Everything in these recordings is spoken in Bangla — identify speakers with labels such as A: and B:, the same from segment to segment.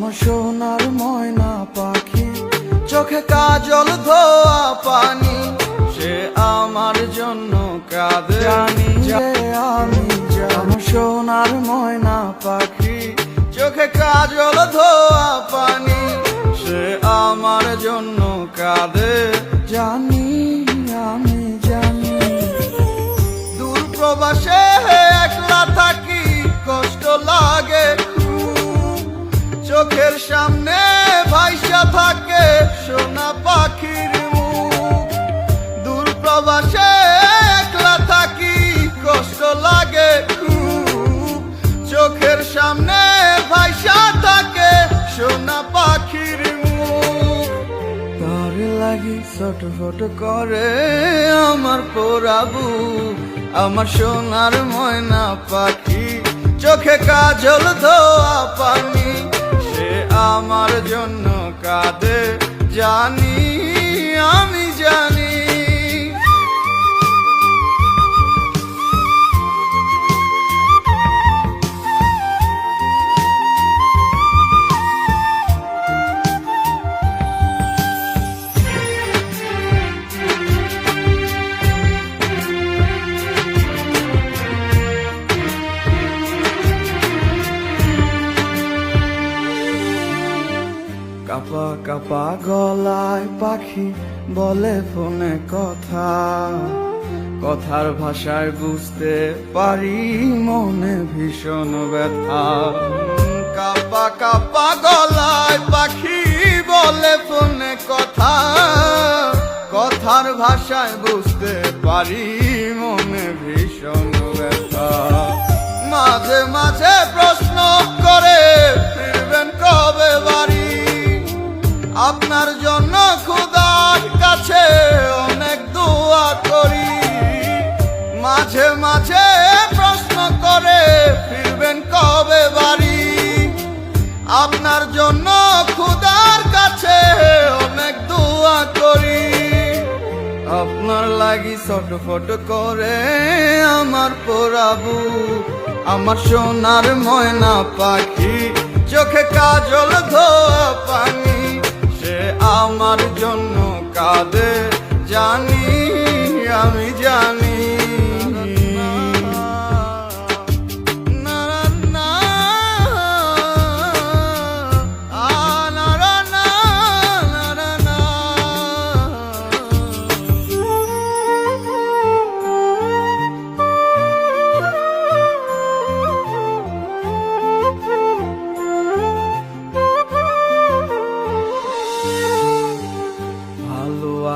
A: আমার সোনার ময়না পাখি, চোখে কাজল ধোয়া পানি, সে আমার জন্য কাঁদে জানি যে আমি। আমার সোনার ময়না পাখি, চোখে কাজল ধোয়া পানি, সে আমার জন্য কাঁদে জানি আমি জানি। দূর প্রবাসে একলা থাকি, কষ্ট লাগে খুব, চোখের সামনে ভাইসা থাকে সোনা পাখির মুখ। দূর প্রবাসে একলা থাকি, কষ্ট লাগে খুব, চোখের সামনে ভাইসা থাকে সোনা পাখির মুখ। তার লাগি ছটফট করে আমার পোড়াবু, আমার সোনার ময়না পাখি, চোখে কাজল ধোয়া পানি, সে আমার জন্য কাঁদে জানি আমি জানি। কাপা কাপা গলায় পাখি বলে ফোনে কথা, কথার ভাষায় বুঝতে পারি মনে ভীষণ ব্যথা। কাপা কাপা গলায় পাখি বলে ফোনে কথা, কথার ভাষায় বুঝতে পারি মনে ভীষণ ব্যথা। মাঝে মাঝে প্রশ্ন করে ফিরবেন কবে বাড়ি, আপনার জন্য খোদার কাছে অনেক দোয়া করি। মাঝে মাঝে প্রশ্ন করে ফিরবেন কবে বাড়ি, আপনার জন্য খোদার কাছে অনেক দোয়া করি। আপনার লাগি ছটফট করে আমার পোড়াবু, আমার সোনার ময়না পাখি, চোখে কাজল ধোয়া পানি, সে আমার জন্য কাঁদে জানি আমি জানি।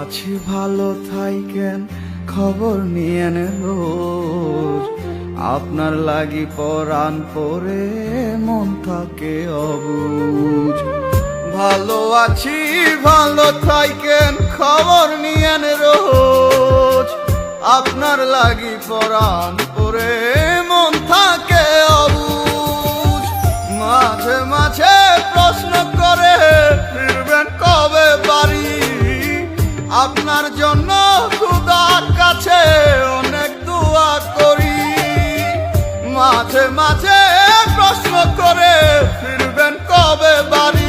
A: আছি ভালো থাইকেন, খবর নিয়েন রোজ, আপনার লাগি পরাণ পরে মন থাকে অবুঝ। ভালো আছি ভালো থাইকেন, খবর নিয়েন রোজ, আপনার লাগি পরাণ পরে মন থাকে অবুঝ। মাঝে মাঝে প্রশ্ন করে ফিরবেন কবে বাড়ি, আপনার জন্য খোদার কাছে অনেক দোয়া করি। মাঝে মাঝে প্রশ্ন করে ফিরবেন কবে বাড়ি।